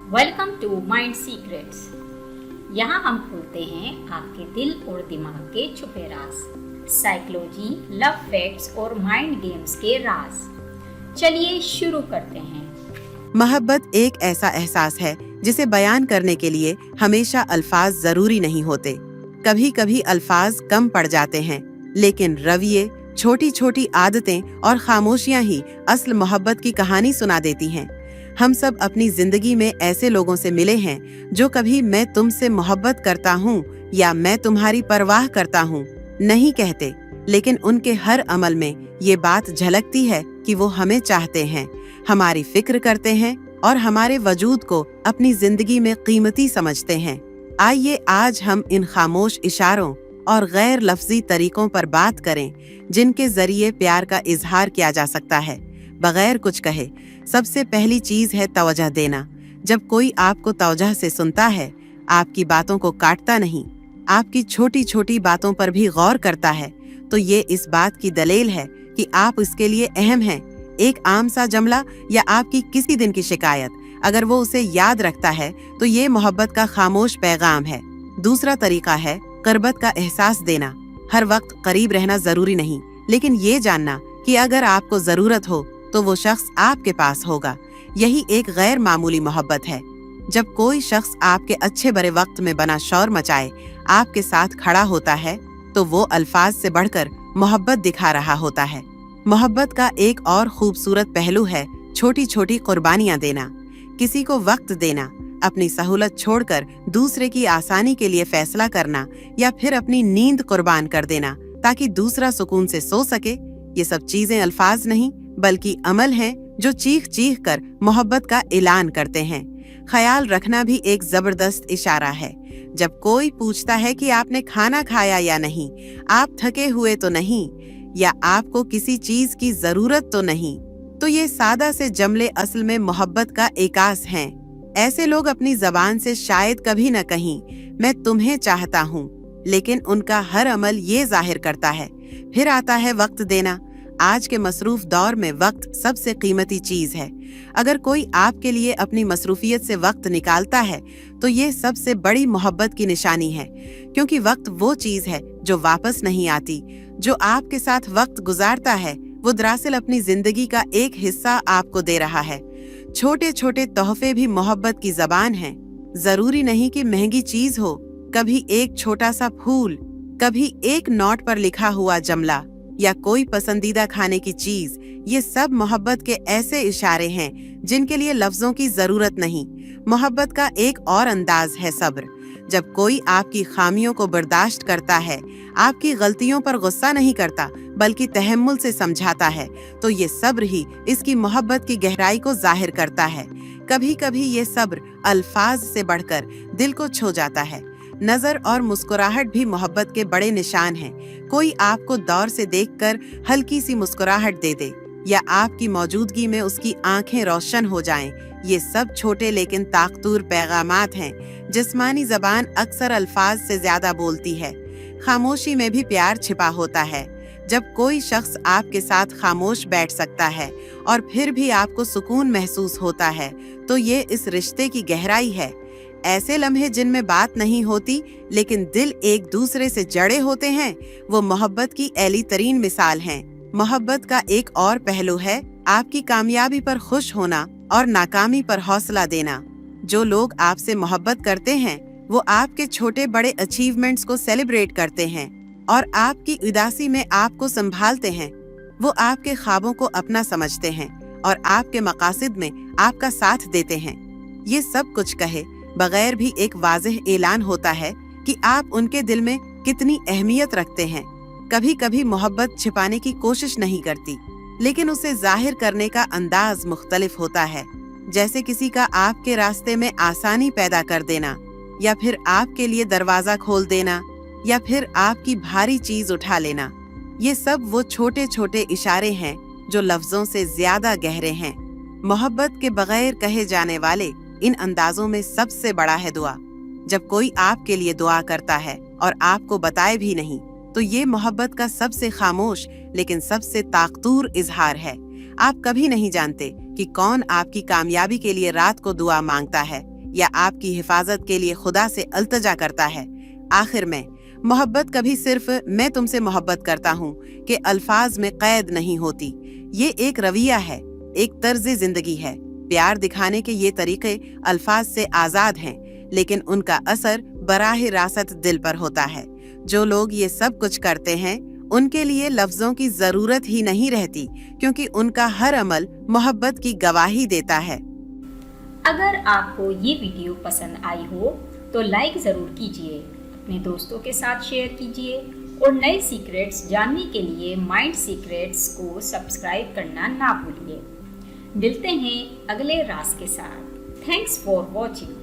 Welcome to mind secrets. यहाँ हम खोलते हैं आपके दिल और दिमाग के छुपे राज, साइकोलॉजी, लव फैक्ट्स और माइंड गेम्स के राज। चलिए शुरू करते हैं। मोहब्बत एक ऐसा एहसास है जिसे बयान करने के लिए हमेशा अल्फाज जरूरी नहीं होते। कभी कभी अल्फाज कम पड़ जाते हैं, लेकिन रवैये, छोटी छोटी आदतें और खामोशियां ही असल मोहब्बत की कहानी सुना देती हैं। हम सब अपनी जिंदगी में ऐसे लोगों से मिले हैं जो कभी मैं तुमसे मोहब्बत करता हूँ या मैं तुम्हारी परवाह करता हूँ नहीं कहते, लेकिन उनके हर अमल में ये बात झलकती है कि वो हमें चाहते हैं, हमारी फिक्र करते हैं और हमारे वजूद को अपनी जिंदगी में कीमती समझते हैं। आइए आज हम इन खामोश इशारों और गैर लफ्जी तरीकों पर बात करें जिनके जरिए प्यार का इजहार किया जा सकता है बगैर कुछ कहे। सबसे पहली चीज है तवज्जो देना। जब कोई आपको तवज्जो से सुनता है, आपकी बातों को काटता नहीं, आपकी छोटी छोटी बातों पर भी गौर करता है, तो ये इस बात की दलील है कि आप उसके लिए अहम हैं। एक आम सा जुमला या आपकी किसी दिन की शिकायत, अगर वो उसे याद रखता है तो ये मोहब्बत का खामोश पैगाम है। दूसरा तरीका है क़ुर्बत का एहसास देना। हर वक्त करीब रहना जरूरी नहीं, लेकिन ये जानना कि अगर आपको जरूरत हो तो वो शख्स आपके पास होगा। यही एक गैर मामूली मोहब्बत है। जब कोई शख्स आपके अच्छे बुरे वक्त में बना शोर मचाए आपके साथ खड़ा होता है, तो वो अल्फाज से बढ़कर मोहब्बत दिखा रहा होता है। मोहब्बत का एक और खूबसूरत पहलू है छोटी छोटी कुर्बानियां देना। किसी को वक्त देना, अपनी सहूलत छोड़कर दूसरे की आसानी के लिए फैसला करना, या फिर अपनी नींद कुर्बान कर देना ताकि दूसरा सुकून से सो सके। ये सब चीजें अल्फाज नहीं बल्कि अमल हैं जो चीख चीख कर मोहब्बत का ऐलान करते हैं। ख्याल रखना भी एक जबरदस्त इशारा है। जब कोई पूछता है कि आपने खाना खाया या नहीं, आप थके हुए तो नहीं, या आपको किसी चीज की जरूरत तो नहीं, तो ये सादा से जुमले असल में मोहब्बत का एकास हैं। ऐसे लोग अपनी जबान से शायद कभी न कहीं मैं तुम्हें चाहता हूँ, लेकिन उनका हर अमल ये जाहिर करता है। फिर आता है वक्त देना। आज के मसरूफ दौर में वक्त सबसे कीमती चीज है। अगर कोई आपके लिए अपनी मसरूफियत से वक्त निकालता है तो ये सबसे बड़ी मोहब्बत की निशानी है, क्योंकि वक्त वो चीज है जो वापस नहीं आती। जो आपके साथ वक्त गुजारता है वो दरअसल अपनी जिंदगी का एक हिस्सा आपको दे रहा है। छोटे छोटे तोहफे भी मोहब्बत की जबान हैं। जरूरी नहीं कि महंगी चीज हो, कभी एक छोटा सा फूल, कभी एक नोट पर लिखा हुआ जुमला, या कोई पसंदीदा खाने की चीज, ये सब मोहब्बत के ऐसे इशारे हैं जिनके लिए लफ्जों की जरूरत नहीं। मोहब्बत का एक और अंदाज है सब्र। जब कोई आपकी खामियों को बर्दाश्त करता है, आपकी गलतियों पर गुस्सा नहीं करता बल्कि तहम्मुल से समझाता है, तो ये सब्र ही इसकी मोहब्बत की गहराई को जाहिर करता है। कभी कभी ये सब्र अल्फाज से बढ़कर दिल को छू जाता है। नजर और मुस्कुराहट भी मोहब्बत के बड़े निशान हैं। कोई आपको दौर से देखकर हल्की सी मुस्कुराहट दे दे, या आपकी मौजूदगी में उसकी आंखें रोशन हो जाएं, ये सब छोटे लेकिन ताकतवर पैगामात हैं। जिस्मानी जबान अक्सर अल्फाज से ज्यादा बोलती है। खामोशी में भी प्यार छिपा होता है। जब कोई शख्स आपके साथ खामोश बैठ सकता है और फिर भी आपको सुकून महसूस होता है, तो ये इस रिश्ते की गहराई है। ऐसे लम्हे जिनमें बात नहीं होती लेकिन दिल एक दूसरे से जड़े होते हैं, वो मोहब्बत की ऐली तरीन मिसाल हैं। मोहब्बत का एक और पहलू है आपकी कामयाबी पर खुश होना और नाकामी पर हौसला देना। जो लोग आपसे मोहब्बत करते हैं वो आपके छोटे बड़े अचीवमेंट्स को सेलिब्रेट करते हैं और आपकी उदासी में आपको संभालते हैं। वो आपके ख्वाबों को अपना समझते हैं और आपके मकासद में आपका साथ देते हैं। ये सब कुछ कहे बगैर भी एक वाज़ेह ऐलान होता है कि आप उनके दिल में कितनी अहमियत रखते हैं। कभी कभी मोहब्बत छिपाने की कोशिश नहीं करती, लेकिन उसे जाहिर करने का अंदाज मुख्तलिफ होता है। जैसे किसी का आपके रास्ते में आसानी पैदा कर देना, या फिर आपके लिए दरवाजा खोल देना, या फिर आपकी भारी चीज उठा लेना। ये सब वो छोटे छोटे इशारे हैं जो लफ्जों से ज्यादा गहरे हैं। मोहब्बत के बगैर कहे जाने वाले इन अंदाजों में सबसे बड़ा है दुआ। जब कोई आपके लिए दुआ करता है और आपको बताए भी नहीं, तो ये मोहब्बत का सबसे खामोश लेकिन सबसे ताकतवर इजहार है। आप कभी नहीं जानते कि कौन आपकी कामयाबी के लिए रात को दुआ मांगता है। या आपकी हिफाजत के लिए खुदा से अल्तजा करता है। आखिर में मोहब्बत कभी सिर्फ मैं तुमसे मोहब्बत करता हूँ के अल्फाज में कैद नहीं होती। ये एक रवैया है, एक तर्ज जिंदगी है। प्यार दिखाने के ये तरीके अल्फाज से आजाद हैं, लेकिन उनका असर बराह रासत दिल पर होता है। जो लोग ये सब कुछ करते हैं उनके लिए लफ्जों की जरूरत ही नहीं रहती, क्योंकि उनका हर अमल मोहब्बत की गवाही देता है। अगर आपको ये वीडियो पसंद आई हो तो लाइक ज़रूर कीजिए, अपने दोस्तों के साथ शेयर कीजिए और नए सीक्रेट्स जानने के लिए माइंड सीक्रेट्स को सब्सक्राइब करना ना भूलिए। मिलते हैं अगले राज के साथ। Thanks for watching.